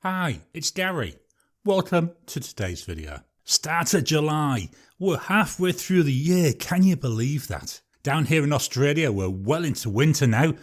Hi, it's Gary. Welcome to today's video. Start of July. We're halfway through the year, can you believe that? Down here in Australia we're well into winter now.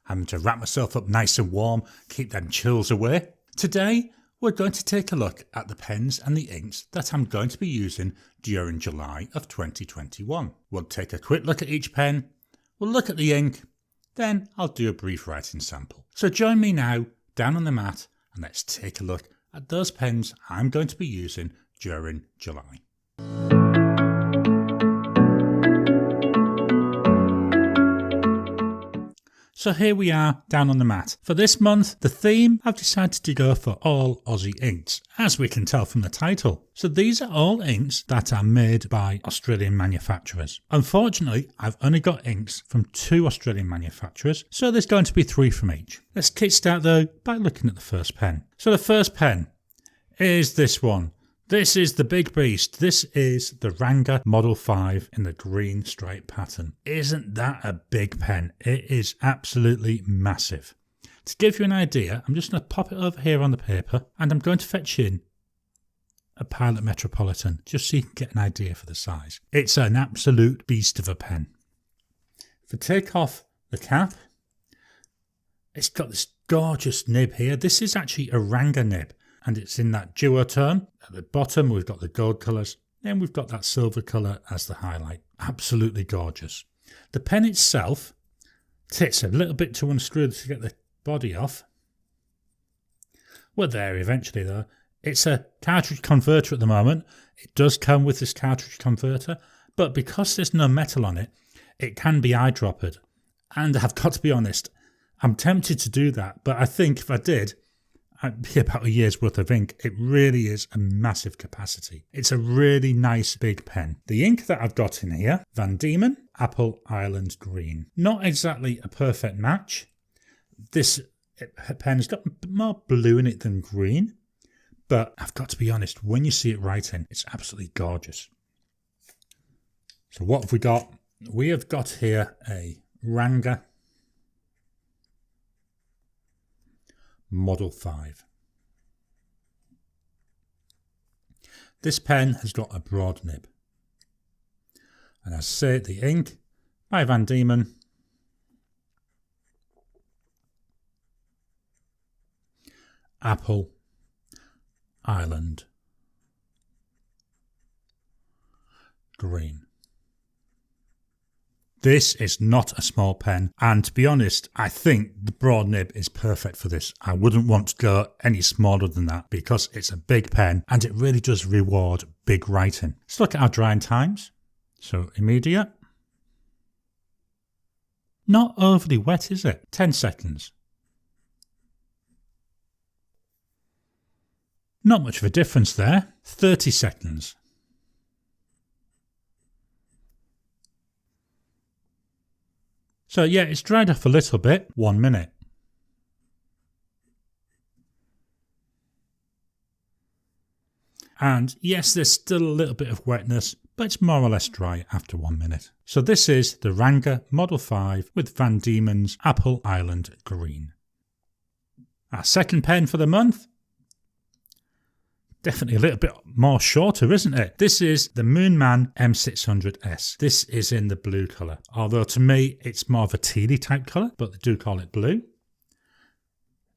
Having to wrap myself up nice and warm, keep them chills away. Today we're going to take a look at the pens and the inks that I'm going to be using during July of 2021. We'll take a quick look at each pen, we'll look at the ink, then I'll do a brief writing sample. So join me now down on the mat and let's take a look at those pens I'm going to be using during July. So here we are down on the mat. For this month, the theme, I've decided to go for all Aussie inks, as we can tell from the title. So these are all inks that are made by Australian manufacturers. Unfortunately, I've only got inks from 2 Australian manufacturers, so there's going to be 3 from each. Let's kickstart though by looking at the first pen. So the first pen is this one. This is the big beast. This is the Ranga Model 5 in the green stripe pattern. Isn't that a big pen? It is absolutely massive. To give you an idea, I'm just going to pop it over here on the paper and I'm going to fetch in a Pilot Metropolitan just so you can get an idea for the size. It's an absolute beast of a pen. If I take off the cap, it's got this gorgeous nib here. This is actually a Ranga nib. And it's in that duotone. At the bottom we've got the gold colours, then we've got that silver colour as the highlight. Absolutely gorgeous. The pen itself takes a little bit to unscrew to get the body off. We're there eventually though. It's a cartridge converter at the moment. It does come with this cartridge converter, but because there's no metal on it, it can be eyedroppered. And I've got to be honest, I'm tempted to do that, but I think if I did, it'd be about a year's worth of ink. It really is a massive capacity. It's a really nice big pen. The ink that I've got in here, Van Dieman Apple Island Green. Not exactly a perfect match. This pen's got more blue in it than green, but I've got to be honest, when you see it writing, it's absolutely gorgeous. So what have we got? We have got here a Ranga Model 5. This pen has got a broad nib. And as I say, the ink by Van Dieman. Apple Island Green. This is not a small pen, and to be honest, I think the broad nib is perfect for this. I wouldn't want to go any smaller than that because it's a big pen and it really does reward big writing. Let's look at our drying times. So immediate. Not overly wet, is it? 10 seconds. Not much of a difference there. 30 seconds. So yeah, it's dried off a little bit, 1 minute. And yes, there's still a little bit of wetness, but it's more or less dry after 1 minute. So this is the Ranga Model 5 with Van Dieman's Apple Island Green. Our second pen for the month. Definitely a little bit more shorter, isn't it? This is the Moonman M600S. This is in the blue colour. Although to me, it's more of a tealy type colour, but they do call it blue.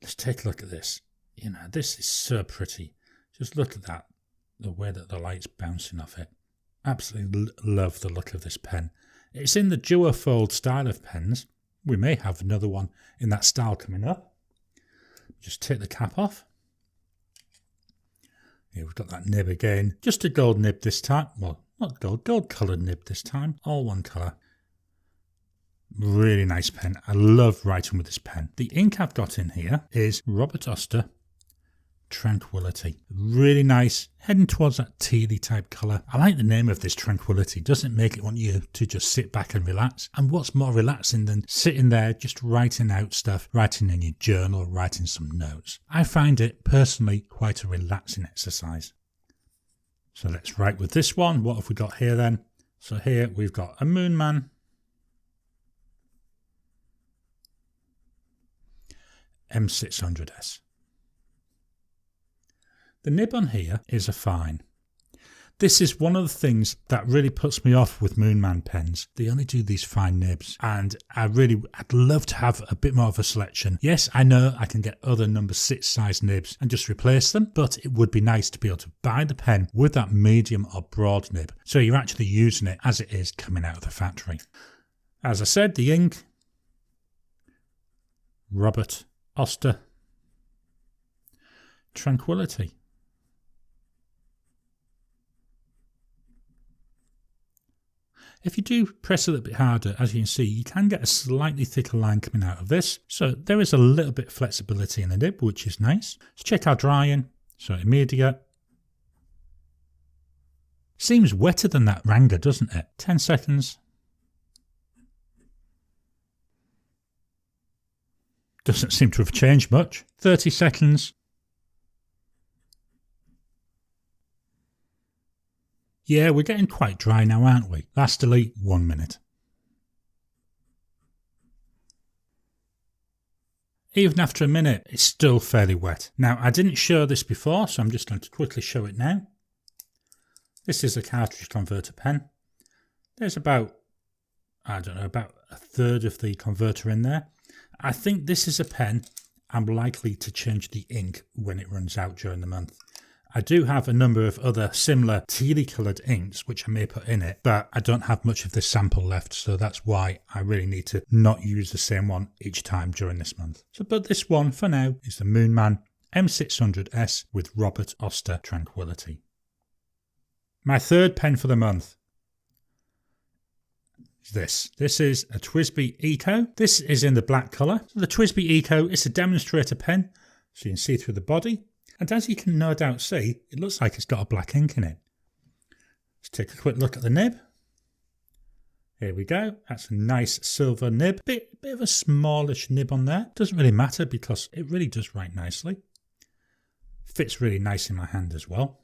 Let's take a look at this. You know, this is so pretty. Just look at that. The way that the light's bouncing off it. Absolutely love the look of this pen. It's in the duofold style of pens. We may have another one in that style coming up. Just take the cap off. Here we've got that nib again, just a gold nib this time, well not gold coloured nib this time, all one colour. Really nice pen, I love writing with this pen. The ink I've got in here is Robert Oster Tranquility. Really nice, heading towards that tealy type colour. I like the name of this Tranquility, doesn't make it want you to just sit back and relax. And what's more relaxing than sitting there just writing out stuff, writing in your journal, writing some notes. I find it personally quite a relaxing exercise. So let's write with this one. What have we got here then? So here we've got a Moonman M600S. The nib on here is a fine. This is one of the things that really puts me off with Moonman pens. They only do these fine nibs, and I'd love to have a bit more of a selection. Yes, I know I can get other number 6 size nibs and just replace them, but it would be nice to be able to buy the pen with that medium or broad nib, so you're actually using it as it is coming out of the factory. As I said, the ink, Robert Oster, Tranquility. If you do press a little bit harder, as you can see, you can get a slightly thicker line coming out of this. So there is a little bit of flexibility in the nib, which is nice. Let's check our drying. So immediate. Seems wetter than that Ranga, doesn't it? 10 seconds. Doesn't seem to have changed much. 30 seconds. Yeah, we're getting quite dry now, aren't we? Lastly, 1 minute. Even after a minute, it's still fairly wet. Now, I didn't show this before, so I'm just going to quickly show it now. This is a cartridge converter pen. There's about a third of the converter in there. I think this is a pen I'm likely to change the ink when it runs out during the month. I do have a number of other similar tealy coloured inks which I may put in it, but I don't have much of this sample left, so that's why I really need to not use the same one each time during this month. But this one for now is the Moonman M600S with Robert Oster Tranquility. My third pen for the month is this. This is a TWSBI Eco. This is in the black colour. So the TWSBI Eco is a demonstrator pen, so you can see through the body. And as you can no doubt see, it looks like it's got a black ink in it. Let's take a quick look at the nib. Here we go. That's a nice silver nib. Bit of a smallish nib on there. Doesn't really matter because it really does write nicely. Fits really nice in my hand as well.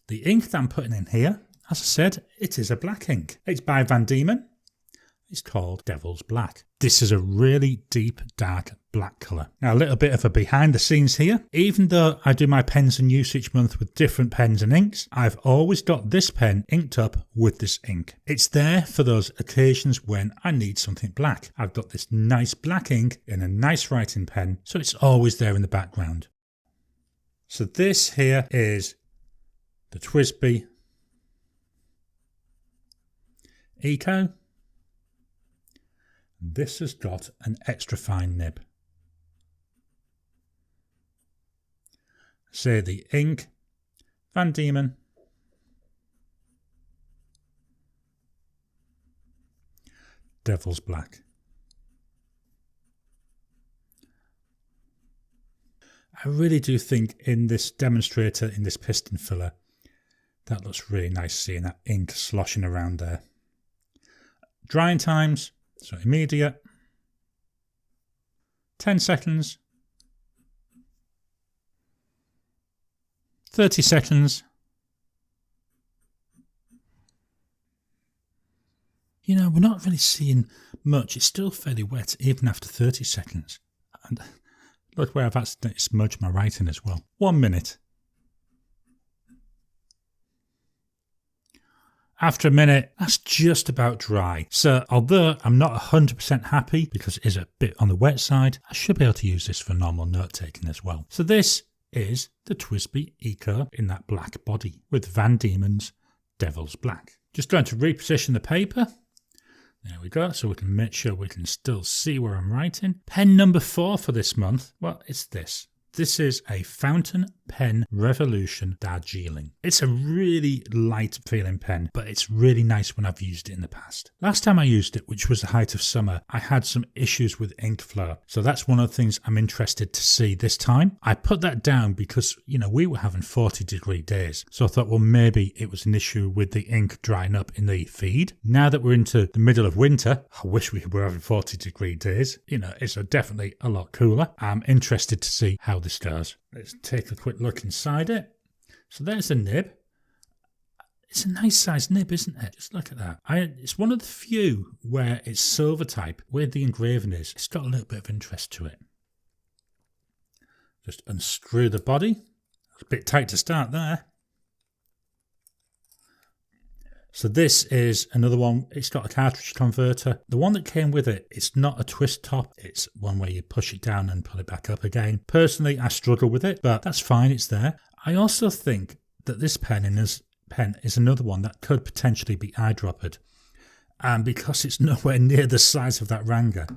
The ink that I'm putting in here, as I said, it is a black ink. It's by Dieman. It's called Devil's Black. This is a really deep, dark black colour. Now, a little bit of a behind the scenes here. Even though I do my pens and use each month with different pens and inks, I've always got this pen inked up with this ink. It's there for those occasions when I need something black. I've got this nice black ink in a nice writing pen, so it's always there in the background. So this here is the TWSBI Eco. This has got an extra fine nib. Say the ink, Dieman, Devil's Black. I really do think in this demonstrator, in this piston filler, that looks really nice seeing that ink sloshing around there. Drying times. So immediate, 10 seconds, 30 seconds. You know, we're not really seeing much. It's still fairly wet even after 30 seconds. And look where I've accidentally smudged my writing as well. 1 minute. After a minute, that's just about dry. So although I'm not 100% happy because it is a bit on the wet side, I should be able to use this for normal note taking as well. So this is the TWSBI Eco in that black body with Dieman's Devil's Black. Just going to reposition the paper. There we go, so we can make sure we can still see where I'm writing. Pen number 4 for this month, well, it's this. This is a Fountain Pen Revolution Darjeeling. It's a really light feeling pen, but it's really nice when I've used it in the past. Last time I used it, which was the height of summer, I had some issues with ink flow. So that's one of the things I'm interested to see this time. I put that down because, you know, we were having 40-degree days. So I thought, well, maybe it was an issue with the ink drying up in the feed. Now that we're into the middle of winter, I wish we were having 40-degree days. You know, it's definitely a lot cooler. I'm interested to see how this goes. Let's take a quick look inside it. So there's the nib. It's a nice size nib, isn't it? Just look at that. It's one of the few where it's silver type, where the engraving is. It's got a little bit of interest to it. Just unscrew the body. It's a bit tight to start there. So this is another one. It's got a cartridge converter. The one that came with it, it's not a twist top. It's one where you push it down and pull it back up again. Personally, I struggle with it, but that's fine. It's there. I also think that this pen is another one that could potentially be eyedroppered. And because it's nowhere near the size of that Ranga,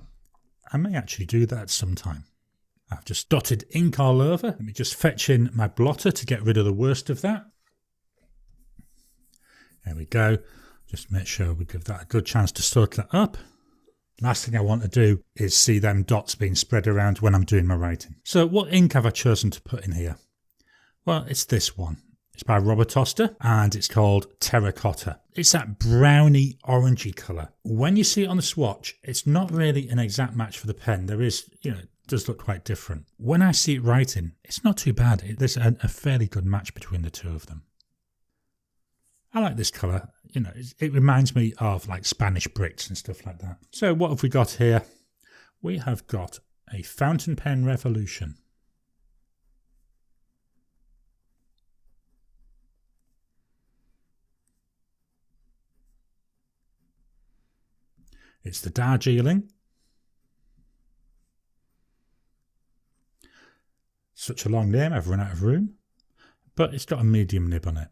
I may actually do that sometime. I've just dotted ink all over. Let me just fetch in my blotter to get rid of the worst of that. There we go. Just make sure we give that a good chance to soak that up. Last thing I want to do is see them dots being spread around when I'm doing my writing. So what ink have I chosen to put in here? Well, it's this one. It's by Oster and it's called Terracotta. It's that browny orangey colour. When you see it on the swatch, it's not really an exact match for the pen. There is, it does look quite different. When I see it writing, it's not too bad. There's a fairly good match between the two of them. I like this colour, it reminds me of like Spanish bricks and stuff like that. So what have we got here? We have got a fountain pen Revolution. It's the Darjeeling. Such a long name, I've run out of room. But it's got a medium nib on it.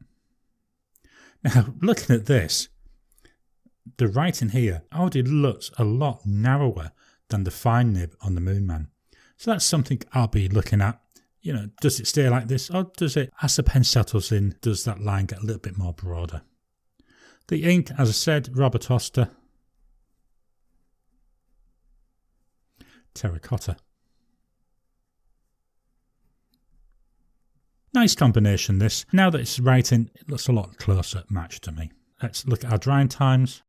Now, looking at this, the writing here already looks a lot narrower than the fine nib on the Moonman. So that's something I'll be looking at. Does it stay like this, or does it, as the pen settles in, does that line get a little bit more broader? The ink, as I said, Oster. Terracotta. Nice combination this. Now that it's writing, it looks a lot closer match to me. Let's look at our drying times.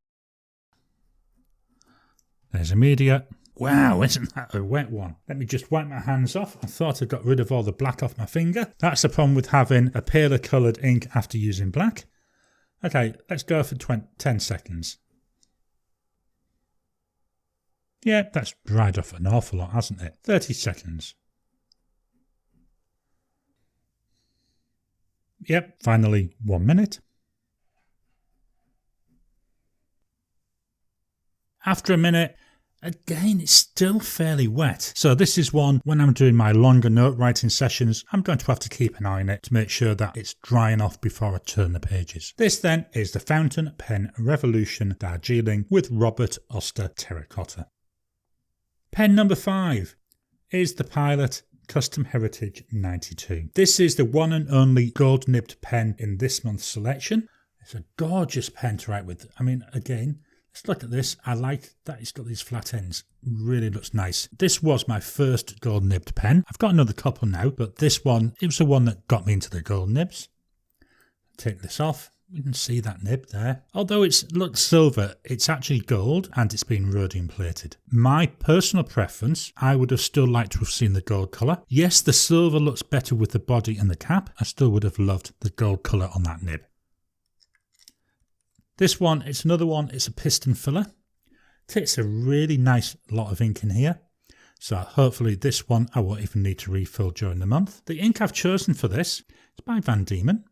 There's immediate. Wow, isn't that a wet one? Let me just wipe my hands off. I thought I got rid of all the black off my finger. That's the problem with having a paler coloured ink after using black. Okay, let's go for 10 seconds. Yeah, that's dried off an awful lot, hasn't it? 30 seconds. Yep, finally 1 minute. After a minute, again, it's still fairly wet. So this is one, when I'm doing my longer note writing sessions, I'm going to have to keep an eye on it to make sure that it's drying off before I turn the pages. This then is the Fountain Pen Revolution Darjeeling with Oster Terracotta. Pen number 5 is the Pilot Custom Heritage 92. This is the one and only gold nibbed pen in this month's selection. It's a gorgeous pen to write with. I mean, again, let's look at this. I like that it's got these flat ends. Really looks nice. This was my first gold nibbed pen. I've got another couple now, but this one, it was the one that got me into the gold nibs. Take this off. You can see that nib there. Although it looks silver, it's actually gold and it's been rhodium plated. My personal preference, I would have still liked to have seen the gold colour. Yes, the silver looks better with the body and the cap. I still would have loved the gold colour on that nib. This one, it's another one, it's a piston filler. Takes a really nice lot of ink in here. So hopefully this one I won't even need to refill during the month. The ink I've chosen for this is by Dieman.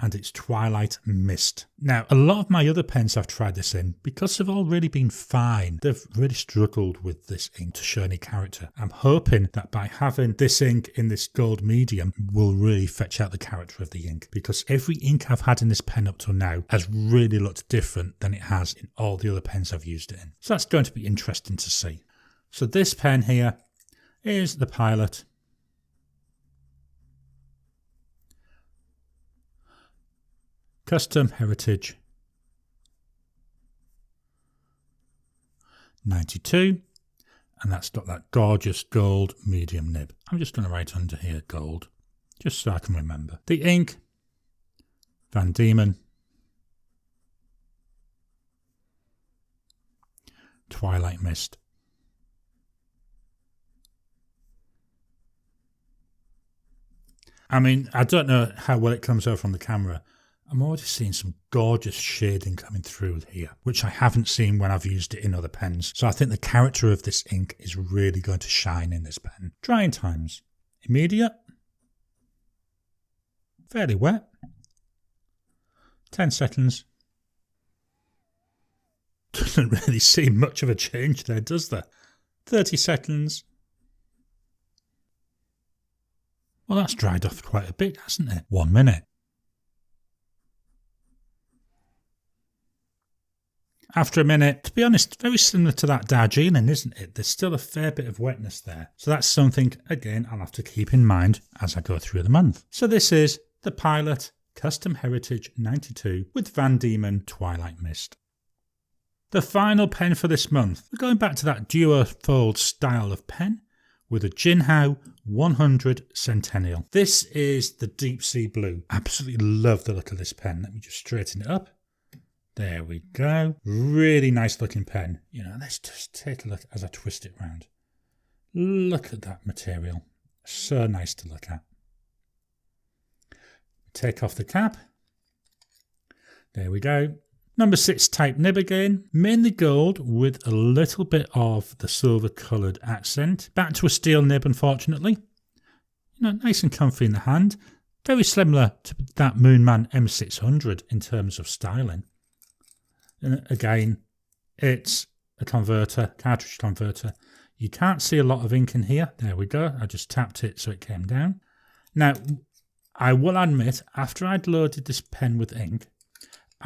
And it's Twilight Mist. Now, a lot of my other pens I've tried this in, because they've all really been fine, they've really struggled with this ink to show any character. I'm hoping that by having this ink in this gold medium will really fetch out the character of the ink, because every ink I've had in this pen up till now has really looked different than it has in all the other pens I've used it in. So that's going to be interesting to see. So this pen here is the Pilot Custom Heritage 92, and that's got that gorgeous gold medium nib. I'm just going to write under here gold, just so I can remember. The ink, Dieman, Twilight Mist. I mean, I don't know how well it comes over on the camera. I'm already seeing some gorgeous shading coming through here, which I haven't seen when I've used it in other pens. So I think the character of this ink is really going to shine in this pen. Drying times. Immediate. Fairly wet. 10 seconds. Doesn't really seem much of a change there, does there? 30 seconds. Well, that's dried off quite a bit, hasn't it? 1 minute. After a minute, to be honest, very similar to that Darjeeling, isn't it? There's still a fair bit of wetness there. So that's something, again, I'll have to keep in mind as I go through the month. So this is the Pilot Custom Heritage 92 with Van Dieman Twilight Mist. The final pen for this month, we're going back to that duo-fold style of pen with a Jinhao 100 Centennial. This is the deep sea blue. Absolutely love the look of this pen. Let me just straighten it up. There we go. Really nice looking pen. You know, let's just take a look as I twist it round. Look at that material. So nice to look at. Take off the cap. There we go. Number 6 type nib again, mainly gold with a little bit of the silver coloured accent. Back to a steel nib, unfortunately. You know, nice and comfy in the hand. Very similar to that Moonman M600 in terms of styling. And again, it's a converter, cartridge converter. You can't see a lot of ink in here. There we go. I just tapped it so it came down. Now, I will admit, after I'd loaded this pen with ink,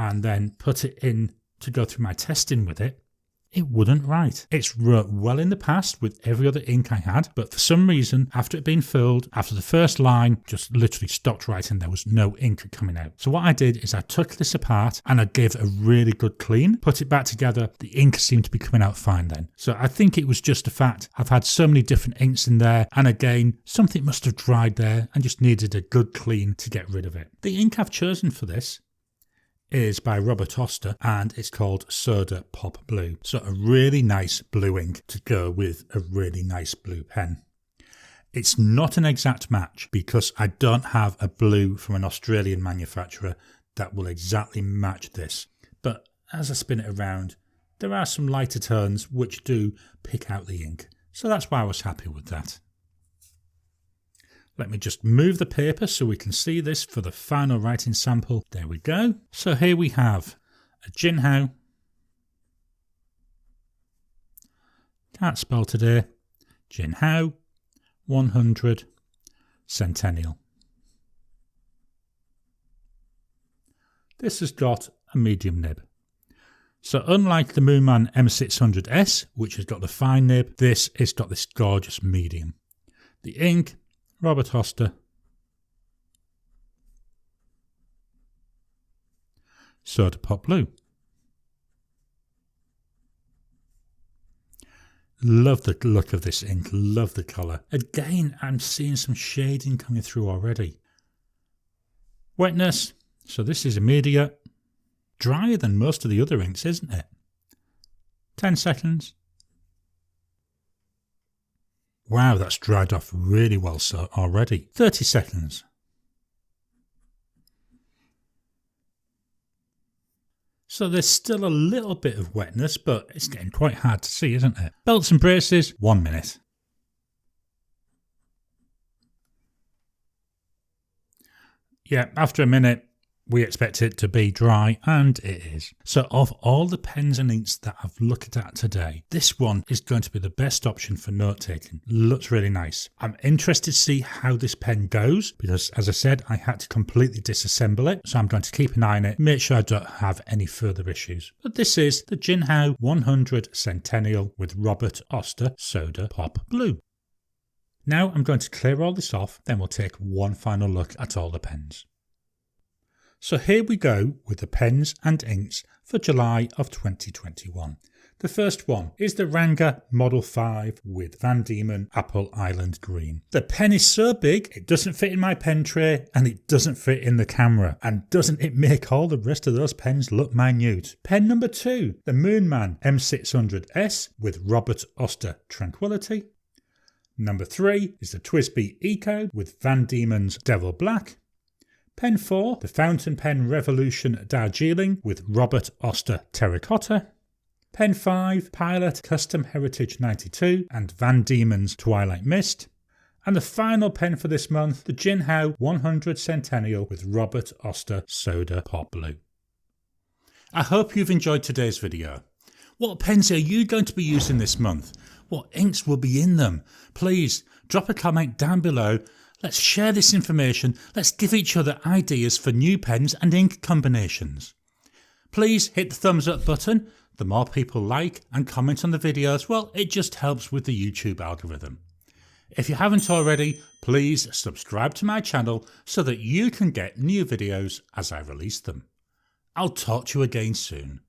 and then put it in to go through my testing with it, it wouldn't write. It's wrote well in the past with every other ink I had, but for some reason, after it being filled, after the first line, just literally stopped writing. There was no ink coming out. So what I did is I took this apart and I gave it a really good clean, put it back together. The ink seemed to be coming out fine then. So I think it was just a fact. I've had so many different inks in there, and again, something must have dried there and just needed a good clean to get rid of it. The ink I've chosen for this is by Robert Oster, and it's called Soda Pop Blue. So a really nice blue ink to go with a really nice blue pen. It's not an exact match because I don't have a blue from an Australian manufacturer that will exactly match this. But as I spin it around, there are some lighter tones which do pick out the ink. So that's why I was happy with that. Let me just move the paper so we can see this for the final writing sample. There we go. So here we have a Jinhao. Can't spell today. Jinhao 100 Centennial. This has got a medium nib. So unlike the Moonman M600S, which has got the fine nib, this has got this gorgeous medium. The ink, Robert Oster, Soda Pop Blue. Love the look of this ink, love the colour. Again, I'm seeing some shading coming through already. Wetness, so this is immediate. Drier than most of the other inks, isn't it? 10 seconds. Wow, that's dried off really well so already. 30 seconds. So there's still a little bit of wetness, but it's getting quite hard to see, isn't it? Belts and braces, 1 minute. Yeah, after a minute, we expect it to be dry, and it is. So of all the pens and inks that I've looked at today, this one is going to be the best option for note taking. Looks really nice. I'm interested to see how this pen goes because, as I said, I had to completely disassemble it. So I'm going to keep an eye on it, make sure I don't have any further issues. But this is the Jinhao 100 Centennial with Robert Oster Soda Pop Blue. Now I'm going to clear all this off, then we'll take one final look at all the pens. So here we go with the pens and inks for July of 2021. The first one is the Ranga Model 5 with Van Dieman Apple Island Green. The pen is so big it doesn't fit in my pen tray and it doesn't fit in the camera. And doesn't it make all the rest of those pens look minute? Pen number 2, the Moonman M600S with Robert Oster Tranquility. Number 3 is the TWSBI Eco with Van Dieman's Devil Black. Pen 4, the Fountain Pen Revolution Darjeeling with Robert Oster Terracotta. Pen 5, Pilot Custom Heritage 92 and Van Dieman's Twilight Mist. And the final pen for this month, the Jinhao 100 Centennial with Robert Oster Soda Pop Blue. I hope you've enjoyed today's video. What pens are you going to be using this month? What inks will be in them? Please drop a comment down below. Let's share this information. Let's give each other ideas for new pens and ink combinations. Please hit the thumbs up button. The more people like and comment on the videos, well, it just helps with the YouTube algorithm. If you haven't already, please subscribe to my channel so that you can get new videos as I release them. I'll talk to you again soon.